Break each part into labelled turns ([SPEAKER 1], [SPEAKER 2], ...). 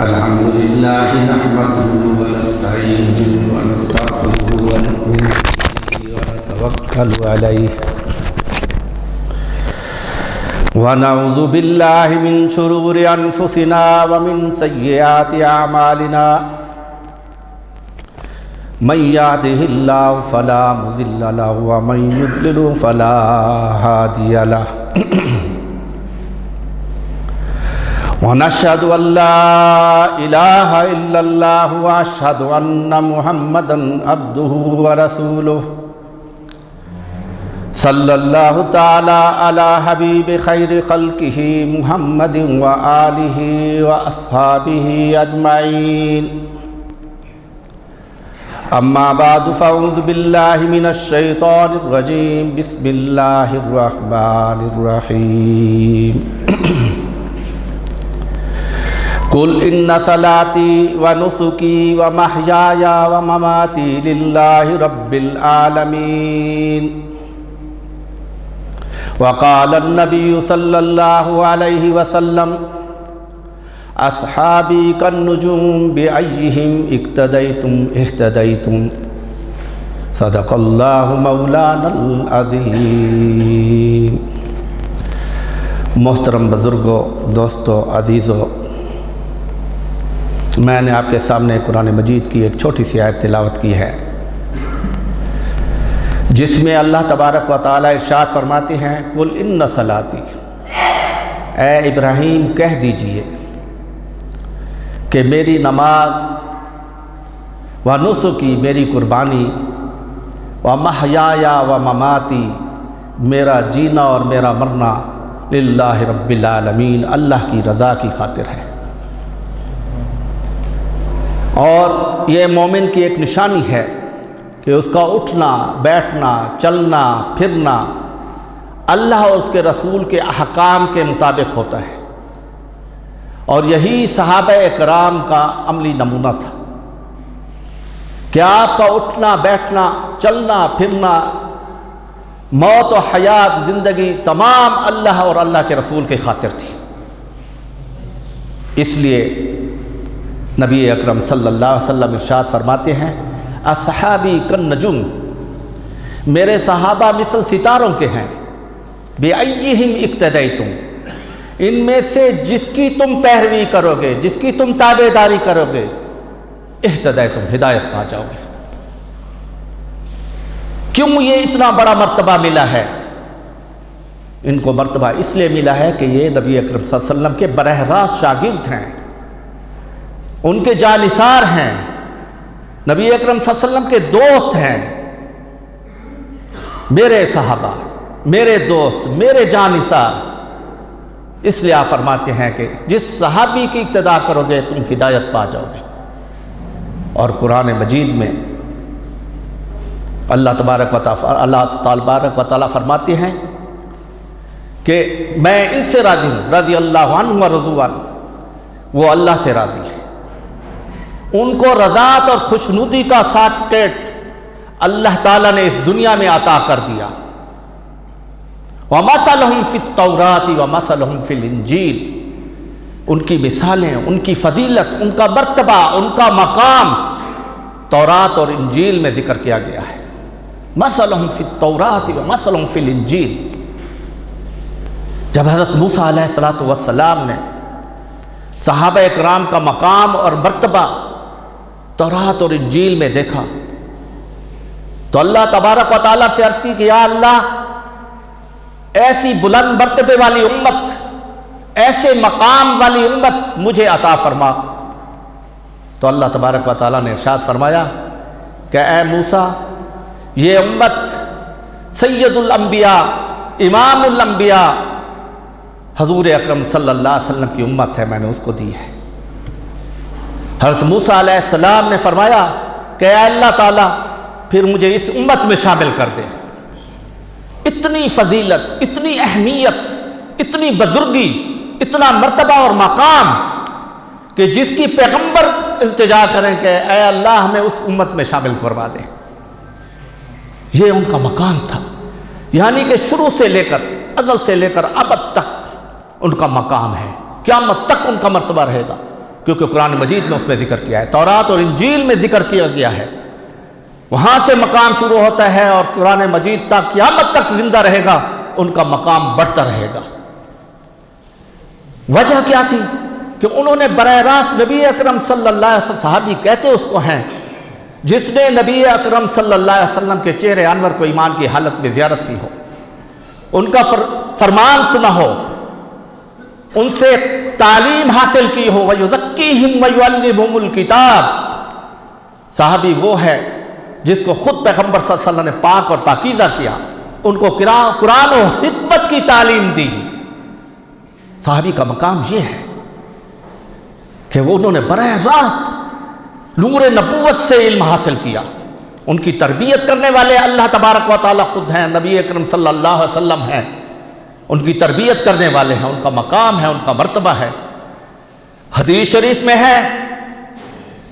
[SPEAKER 1] الحمد لله نحمده ونستعينه ونستغفره ونؤمن به ونتوكل عليه ونعوذ بالله من شرور أنفسنا ومن سيئات أعمالنا من يهده الله فلا مضل له ومن يضلل فلا هادي له ونشهد أن لا إله إلا الله وأشهد أن محمدا عبده ورسوله صلى الله تعالى على حبيب خير خلقه محمد وآله وأصحابه أجمعين أما بعد فأعوذ بالله من الشيطان الرجيم بسم الله الرحمن الرحيم قل إن صلاتي ونسكي ومحياي ومماتي لله رب العالمين وقال النبي صلى الله عليه وسلم أصحابي كالنجوم بأيهم اقتديتم اهتديتم صدق الله مولانا العظيم. محترم بزرگوں، دوستوں، عزیزوں، میں نے آپ کے سامنے قرآن مجید کی ایک چھوٹی سی آیت تلاوت کی ہے جس میں اللہ تبارک و تعالی ارشاد فرماتے ہیں قل ان صلاتی، اے ابراہیم کہہ دیجئے کہ میری نماز و نسکی میری قربانی و محیایا و مماتی میرا جینا اور میرا مرنا للہ رب العالمین اللہ کی رضا کی خاطر ہے. اور یہ مومن کی ایک نشانی ہے کہ اس کا اٹھنا بیٹھنا چلنا پھرنا اللہ اور اس کے رسول کے احکام کے مطابق ہوتا ہے. اور یہی صحابہ اکرام کا عملی نمونہ تھا کہ آپ کا اٹھنا بیٹھنا چلنا پھرنا موت و حیات زندگی تمام اللہ اور اللہ کے رسول کے خاطر تھی. اس لیے نبی اکرم صلی اللہ علیہ وسلم ارشاد فرماتے ہیں اصحابی کالنجوم، میرے صحابہ مثل ستاروں کے ہیں، بِأَيِّهِمْ اِقْتَدَيْتُمْ، ان میں سے جس کی تم پیروی کرو گے، جس کی تم تابع داری کرو گے، اہتدیتم، ہدایت پا جاؤ گے. کیوں یہ اتنا بڑا مرتبہ ملا ہے؟ ان کو مرتبہ اس لیے ملا ہے کہ یہ نبی اکرم صلی اللہ علیہ وسلم کے براہ راست شاگرد ہیں، ان کے جانثار ہیں، نبی اکرم صلی اللہ علیہ وسلم کے دوست ہیں. میرے صحابہ، میرے دوست، میرے جانثار. اس لیے آپ فرماتے ہیں کہ جس صحابی کی اقتداء کرو گے تم ہدایت پا جاؤ گے. اور قرآن مجید میں اللہ تبارک و تعالیٰ فرماتے ہیں کہ میں ان سے راضی ہوں، رضی اللہ عنہ و رضوا عنہ، وہ اللہ سے راضی ہے. ان کو رضات اور خوشنودی کا سرٹیفکیٹ اللہ تعالیٰ نے اس دنیا میں عطا کر دیا. وَمَثَلُهُمْ فِي التَّوْرَاةِ وَمَثَلُهُمْ فِي الْإِنْجِيلِ، ان کی مثالیں، ان کی فضیلت، ان کا مرتبہ، ان کا مقام تورات اور انجیل میں ذکر کیا گیا ہے. مَثَلُهُمْ فِي التَّوْرَاةِ وَمَثَلُهُمْ فِي الْإِنْجِيلِ. جب حضرت موسیٰ علیہ السلام نے صحابہ اکرام کا مقام اور مرتبہ تورات اور انجیل میں دیکھا تو اللہ تبارک و تعالیٰ سے عرض کی کہ یا اللہ، ایسی بلند مرتبے والی امت، ایسے مقام والی امت مجھے عطا فرما. تو اللہ تبارک و تعالیٰ نے ارشاد فرمایا کہ اے موسیٰ، یہ امت سید الانبیاء، امام الانبیاء حضور اکرم صلی اللہ علیہ وسلم کی امت ہے، میں نے اس کو دی ہے. حضرت موسیٰ علیہ السلام نے فرمایا کہ اے اللہ تعالیٰ پھر مجھے اس امت میں شامل کر دے. اتنی فضیلت، اتنی اہمیت، اتنی بزرگی، اتنا مرتبہ اور مقام کہ جس کی پیغمبر التجا کریں کہ اے اللہ ہمیں اس امت میں شامل کروا دے. یہ ان کا مقام تھا، یعنی کہ شروع سے لے کر، ازل سے لے کر ابد تک ان کا مقام ہے، قیامت تک ان کا مرتبہ رہے گا. کیونکہ قرآن مجید میں اس میں ذکر کیا ہے، تورات اور انجیل میں ذکر کیا گیا ہے، وہاں سے مقام شروع ہوتا ہے اور قرآن مجید تا قیامت تک زندہ رہے گا، ان کا مقام بڑھتا رہے گا۔ وجہ کیا تھی؟ کہ انہوں نے براہ راست نبی اکرم صلی اللہ علیہ وسلم، صحابی کہتے اس کو ہیں جس نے نبی اکرم صلی اللہ علیہ وسلم کے چہرے انور کو ایمان کی حالت میں زیارت کی ہو، ان کا فرمان سنا ہو، ان سے تعلیم حاصل کی ہو، وَيُزَكِّيهِمْ وَيُعَلِّمُهُمُ الْكِتَابَ، صحابی وہ ہے جس کو خود پیغمبر صلی اللہ علیہ وسلم نے پاک اور پاکیزہ کیا، ان کو قرآن و حکمت کی تعلیم دی۔ صحابی کا مقام یہ ہے کہ وہ انہوں نے براہ راست نور نبوت سے علم حاصل کیا، ان کی تربیت کرنے والے اللہ تبارک و تعالیٰ خود ہیں، نبی اکرم صلی اللہ علیہ وسلم ہیں، ان کی تربیت کرنے والے ہیں، ان کا مقام ہے، ان کا مرتبہ ہے۔ حدیث شریف میں ہے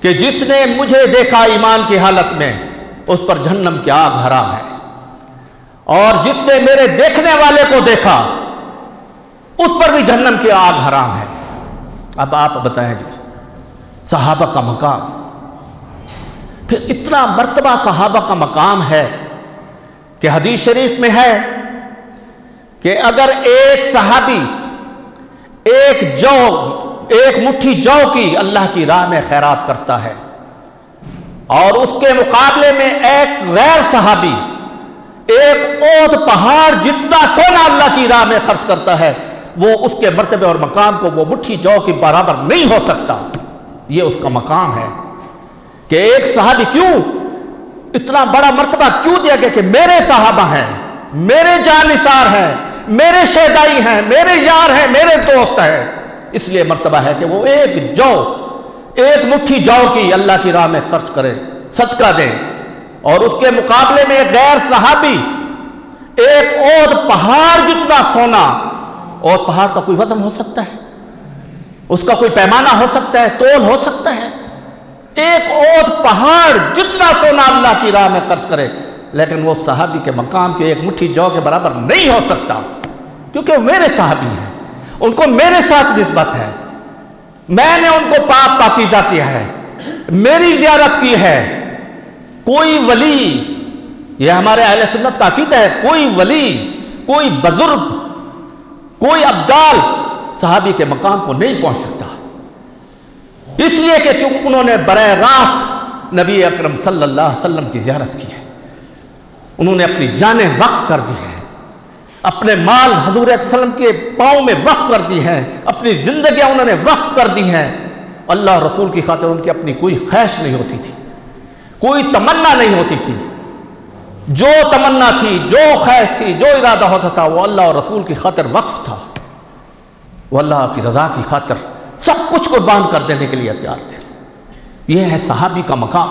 [SPEAKER 1] کہ جس نے مجھے دیکھا ایمان کی حالت میں اس پر جہنم کی آگ حرام ہے، اور جس نے میرے دیکھنے والے کو دیکھا اس پر بھی جہنم کی آگ حرام ہے۔ اب آپ بتائیں جی، صحابہ کا مقام، پھر اتنا مرتبہ صحابہ کا مقام ہے کہ حدیث شریف میں ہے کہ اگر ایک صحابی ایک مٹھی جو کی اللہ کی راہ میں خیرات کرتا ہے اور اس کے مقابلے میں ایک غیر صحابی ایک اونٹ پہاڑ جتنا سونا اللہ کی راہ میں خرچ کرتا ہے، وہ اس کے مرتبے اور مقام کو وہ مٹھی جو کے برابر نہیں ہو سکتا۔ یہ اس کا مقام ہے کہ ایک صحابی کیوں اتنا بڑا مرتبہ کیوں دیا گیا کہ میرے صحابہ ہیں، میرے جانثار ہیں، میرے شہدائی ہیں، میرے یار ہیں، میرے دوست ہیں، اس لیے مرتبہ ہے کہ وہ ایک مٹھی جو کی اللہ کی راہ میں خرچ کرے، صدقہ دیں، اور اس کے مقابلے میں ایک غیر صحابی ایک اونٹ پہاڑ جتنا سونا، اور پہاڑ کا کوئی وزن ہو سکتا ہے، اس کا کوئی پیمانہ ہو سکتا ہے، تول ہو سکتا ہے، ایک اونٹ پہاڑ جتنا سونا اللہ کی راہ میں خرچ کرے، لیکن وہ صحابی کے مقام کے ایک مٹھی جو کے برابر نہیں ہو سکتا، کیونکہ وہ میرے صحابی ہیں، ان کو میرے ساتھ نسبت ہے، میں نے ان کو پاک پاکیزہ کیا ہے، میری زیارت کی ہے۔ کوئی ولی، یہ ہمارے اہل سنت کا عقیدہ ہے، کوئی ولی، کوئی بزرگ، کوئی ابدال صحابی کے مقام کو نہیں پہنچ سکتا، اس لیے کہ چونکہ انہوں نے براہ راست نبی اکرم صلی اللہ علیہ وسلم کی زیارت کی ہے، انہوں نے اپنی جانیں وقف کر دی ہیں، اپنے مال حضور صلی اللہ علیہ وسلم کے پاؤں میں وقف کر دی ہیں، اپنی زندگیاں انہوں نے وقف کر دی ہیں، اللہ رسول کی خاطر ان کی اپنی کوئی خواہش نہیں ہوتی تھی، کوئی تمنا نہیں ہوتی تھی، جو تمنا تھی، جو خواہش تھی، جو ارادہ ہوتا تھا وہ اللہ اور رسول کی خاطر وقف تھا، وہ اللہ کی رضا کی خاطر سب کچھ قربان کر دینے کے لیے تیار تھے۔ یہ ہے صحابی کا مقام۔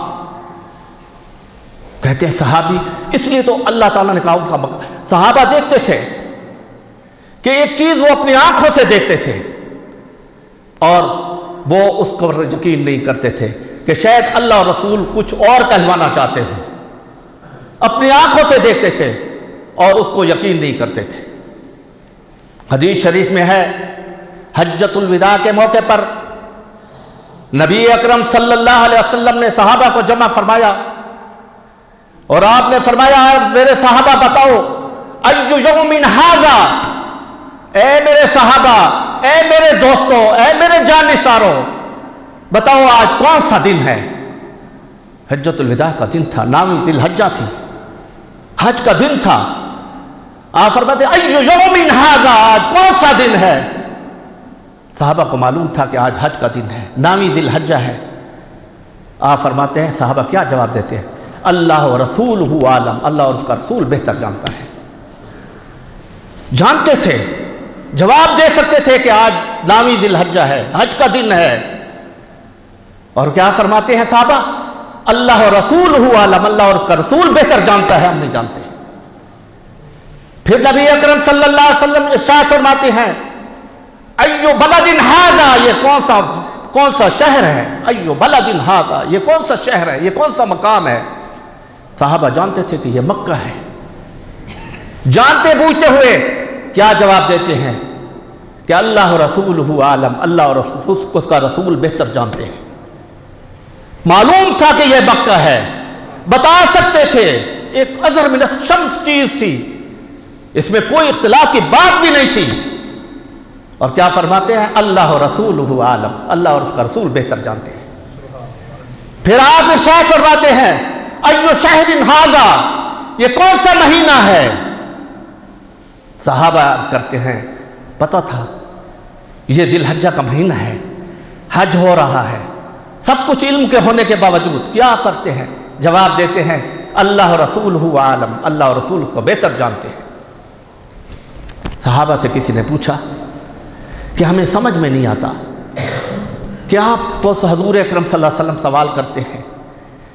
[SPEAKER 1] کہتے ہیں صحابی، اس لیے تو اللہ تعالیٰ نے کہا ان کا مقام۔ صحابہ دیکھتے تھے کہ ایک چیز وہ اپنی آنکھوں سے دیکھتے تھے اور وہ اس پر یقین نہیں کرتے تھے کہ شاید اللہ اور رسول کچھ اور کہلوانا چاہتے ہوں، اپنی آنکھوں سے دیکھتے تھے اور اس کو یقین نہیں کرتے تھے۔ حدیث شریف میں ہے حجۃ الوداع کے موقع پر نبی اکرم صلی اللہ علیہ وسلم نے صحابہ کو جمع فرمایا اور آپ نے فرمایا، میرے صحابہ بتاؤ ایّ یوم ھذا، اے میرے صحابہ، اے میرے دوستوں، اے میرے جانثاروں، بتاؤ آج کون سا دن ہے؟ حجۃ الوداع کا دن تھا، 9 ذی الحجہ تھی، حج کا دن تھا۔ آپ فرماتے ایّ یوم ھذا، آج کون سا دن ہے؟ صحابہ کو معلوم تھا کہ آج حج کا دن ہے، 9 ذی الحجہ ہے۔ آپ فرماتے ہیں صحابہ کیا جواب دیتے ہیں؟ اللہ و رسولہ عالم، اللہ اور اس کا رسول بہتر جانتا ہے۔ جانتے تھے، جواب دے سکتے تھے کہ آج 9 ذی الحجہ ہے، حج کا دن ہے، اور کیا فرماتے ہیں صحابہ؟ اللہ و رسولہ عالم، اللہ اور اس کا رسول بہتر جانتا ہے، ہم نہیں جانتے۔ پھر نبی اکرم صلی اللہ علیہ وسلم ارشاد فرماتے ہیں ایّ بلد ھذا، یہ کون سا شہر ہے؟ ایّ بلد ھذا، یہ کون سا شہر ہے، یہ کون سا مقام ہے؟ صحابہ جانتے تھے کہ یہ مکہ ہے۔ جانتے بوجھتے ہوئے کیا جواب دیتے ہیں کہ اللہ رسولہ عالم، اللہ اور اس کا رسول بہتر جانتے ہیں۔ معلوم تھا کہ یہ مکہ ہے، بتا سکتے تھے، ایک اظہر من الشمس چیز تھی، اس میں کوئی اختلاف کی بات بھی نہیں تھی، اور کیا فرماتے ہیں؟ اللہ رسولہ عالم، اللہ اور اس کا رسول بہتر جانتے ہیں۔ پھر آپ ارشاد فرماتے ہیں ایو شہر ھذا، یہ کون سا مہینہ ہے؟ صحابہ عرض کرتے ہیں پتہ تھا یہ ذی الحجہ کا مہینہ ہے، حج ہو رہا ہے، سب کچھ علم کے ہونے کے باوجود کیا کرتے ہیں؟ جواب دیتے ہیں اللہ رسولہ عالم، اللہ اور رسول کو بہتر جانتے ہیں۔ صحابہ سے کسی نے پوچھا کہ ہمیں سمجھ میں نہیں آتا کہ آپ تو حضور اکرم صلی اللہ علیہ وسلم سوال کرتے ہیں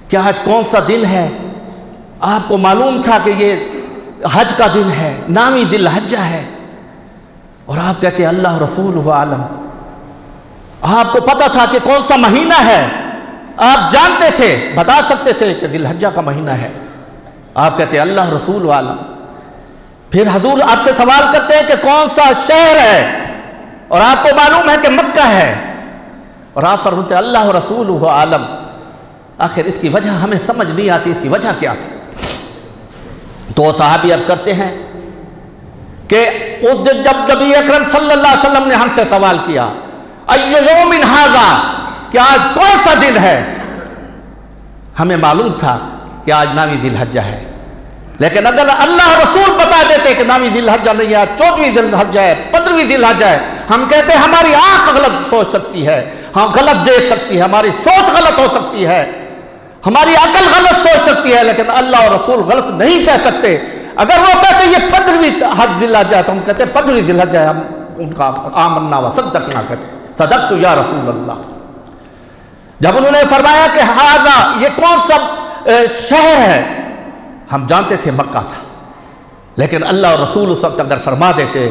[SPEAKER 1] کہ آج کون سا دن ہے؟ آپ کو معلوم تھا کہ یہ حج کا دن ہے، نامی ذی الحجہ ہے، اور آپ کہتے ہیں اللہ رسولہ عالم۔ آپ کو پتہ تھا کہ کون سا مہینہ ہے، آپ جانتے تھے، بتا سکتے تھے کہ ذی الحجہ کا مہینہ ہے، آپ کہتے ہیں اللہ رسول عالم۔ پھر حضور آپ سے سوال کرتے ہیں کہ کون سا شہر ہے، اور آپ کو معلوم ہے کہ مکہ ہے، اور آپ فرماتے ہیں اللہ رسولہ عالم۔ آخر اس کی وجہ ہمیں سمجھ نہیں آتی، اس کی وجہ کیا تھی؟ تو صحابی عرض کرتے ہیں کہ اس دن جب نبی اکرم صلی اللہ علیہ وسلم نے ہم سے سوال کیا ایو یوم ھذا، کہ آج کون سا دن ہے، ہمیں معلوم تھا کہ آج نامی ذی الحجہ ہے، لیکن اگر اللہ رسول بتا دیتے کہ نامی ذی الحجہ نہیں ہے، 14ویں ذی الحجہ ہے، 15ویں ذی الحجہ ہے، ہم کہتے ہیں ہماری آنکھ غلط سوچ سکتی ہے، ہم غلط دیکھ سکتی ہے، ہماری سوچ غلط ہو سکتی ہے، ہماری عقل غلط سوچ سکتی ہے، لیکن اللہ اور رسول غلط نہیں کہہ سکتے۔ اگر وہ کہتے یہ 15ویں ذی الحجہ ہے تو ہم کہتے ہیں 15ویں ذی الحجہ ہے، ہم ان کا آمنا و صدقنا کہتے ہیں، صدقت یا رسول اللہ۔ جب انہوں نے فرمایا کہ ھذا، یہ کون سا شہر ہے، ہم جانتے تھے مکہ تھا، لیکن اللہ اور رسول اس وقت اگر فرما دیتے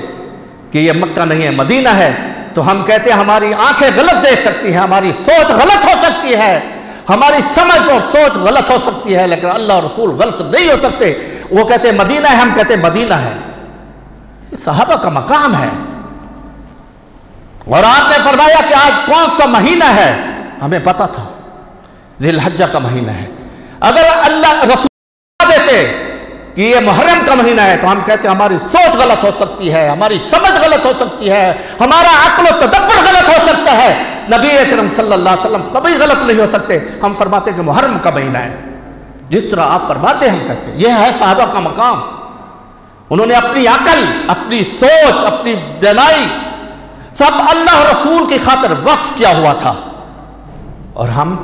[SPEAKER 1] کہ یہ مکہ نہیں ہے مدینہ ہے، تو ہم کہتے ہیں ہماری آنکھیں غلط دیکھ سکتی ہیں، ہماری سوچ غلط ہو سکتی ہے، ہماری سمجھ اور سوچ غلط ہو سکتی ہے، لیکن اللہ اور رسول غلط نہیں ہو سکتے۔ وہ کہتے ہیں مدینہ ہے، ہم کہتے ہیں مدینہ ہے۔ یہ صحابہ کا مقام ہے۔ اور آپ نے فرمایا کہ آج کون سا مہینہ ہے، ہمیں پتا تھا ذی الحجہ کا مہینہ ہے۔ اگر اللہ رسول دیتے کہ یہ محرم کا مہینہ ہے تو ہم کہتے ہیں ہماری سوچ غلط ہو سکتی ہے، ہماری سمجھ غلط ہو سکتی ہے، ہمارا عقل و تدبر غلط ہو سکتا ہے۔ نبی اکرم صلی اللہ علیہ وسلم کبھی غلط نہیں ہو سکتے، ہم فرماتے ہیں کہ محرم کا مہینہ ہے، جس طرح آپ فرماتے ہیں ہم کہتے ہیں۔ یہ ہے صحابہ کا مقام۔ انہوں نے اپنی عقل، اپنی سوچ، اپنی دانائی سب اللہ رسول کی خاطر وقف کیا ہوا تھا، اور ہم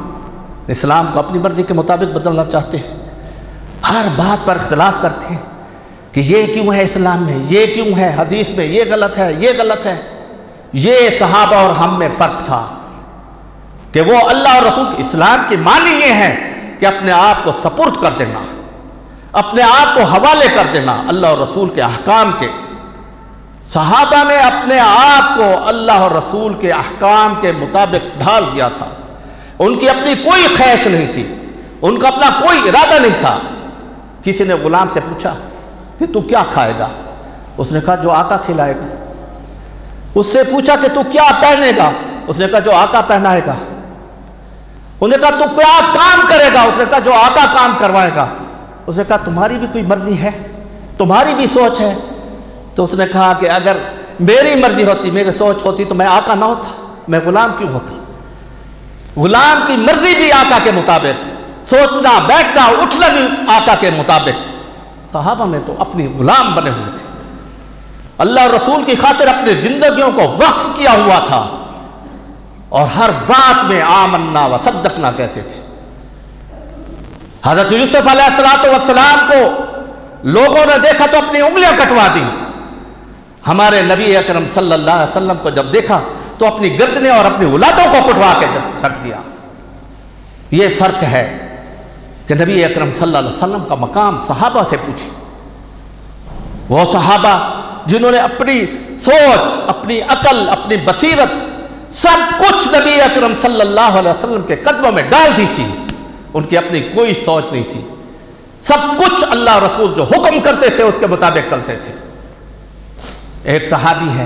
[SPEAKER 1] اسلام کو اپنی مرضی کے مطابق بدلنا چاہتے ہیں، ہر بات پر اختلاف کرتے ہیں کہ یہ کیوں ہے اسلام میں، یہ کیوں ہے حدیث میں، یہ غلط ہے، یہ غلط ہے۔ یہ صحابہ اور ہم میں فرق تھا کہ وہ اللہ اور رسول کے اسلام کی معنی یہ ہے کہ اپنے آپ کو سپرد کر دینا، اپنے آپ کو حوالے کر دینا اللہ اور رسول کے احکام کے۔ صحابہ نے اپنے آپ کو اللہ اور رسول کے احکام کے مطابق ڈھال دیا تھا، ان کی اپنی کوئی خواہش نہیں تھی، ان کا اپنا کوئی ارادہ نہیں تھا۔ کسی نے غلام سے پوچھا کہ تو کیا کھائے گا، اس نے کہا جو آقا کھلائے گا۔ اس سے پوچھا کہ تو کیا پہنے گا، اس نے کہا جو آقا پہنائے گا۔ انہوں نے کہا تو کیا کام کرے گا، اس نے کہا جو آقا کام کروائے گا۔ اس نے کہا تمہاری بھی کوئی مرضی ہے، تمہاری بھی سوچ ہے؟ تو اس نے کہا کہ اگر میری مرضی ہوتی، میری سوچ ہوتی تو میں آقا نہ ہوتا، میں غلام کیوں ہوتا؟ غلام کی مرضی بھی آقا کے مطابق، سوچنا بیٹھنا اٹھنا بھی آقا کے مطابق۔ صحابہ میں تو اپنی غلام بنے ہوئے تھے، اللہ اور رسول کی خاطر اپنی زندگیوں کو وقف کیا ہوا تھا، اور ہر بات میں آمنا و صدقنا کہتے تھے۔ حضرت یوسف علیہ السلام کو لوگوں نے دیکھا تو اپنی انگلیاں کٹوا دی، ہمارے نبی اکرم صلی اللہ علیہ وسلم کو جب دیکھا تو اپنی گردنیں اور اپنی اولادوں کو کٹوا کے رکھ دیا۔ یہ فرق ہے کہ نبی اکرم صلی اللہ علیہ وسلم کا مقام صحابہ سے پوچھی، وہ صحابہ جنہوں نے اپنی سوچ، اپنی عقل، اپنی بصیرت سب کچھ نبی اکرم صلی اللہ علیہ وسلم کے قدموں میں ڈال دی تھی، ان کی اپنی کوئی سوچ نہیں تھی، سب کچھ اللہ رسول جو حکم کرتے تھے اس کے مطابق چلتے تھے۔ ایک صحابی ہے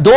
[SPEAKER 1] 2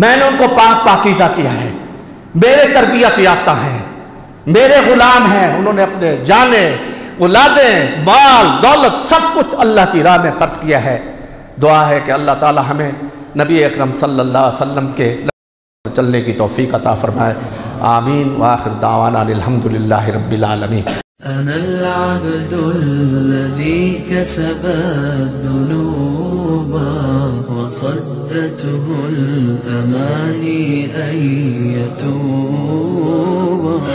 [SPEAKER 1] میں نے ان کو پاک پاکیزہ کیا ہے، میرے تربیت یافتہ ہیں، میرے غلام ہیں، انہوں نے اپنے جانیں، اولادیں، مال دولت سب کچھ اللہ کی راہ میں خرچ کیا ہے۔ دعا ہے کہ اللہ تعالی ہمیں نبی اکرم صلی اللہ علیہ وسلم کے چلنے کی توفیق عطا فرمائے۔ آمین وآخر دعوانا الحمدللہ رب العالمین۔
[SPEAKER 2] أنا العبد الذي كسب الذنوب وصدته الأماني أن يتوب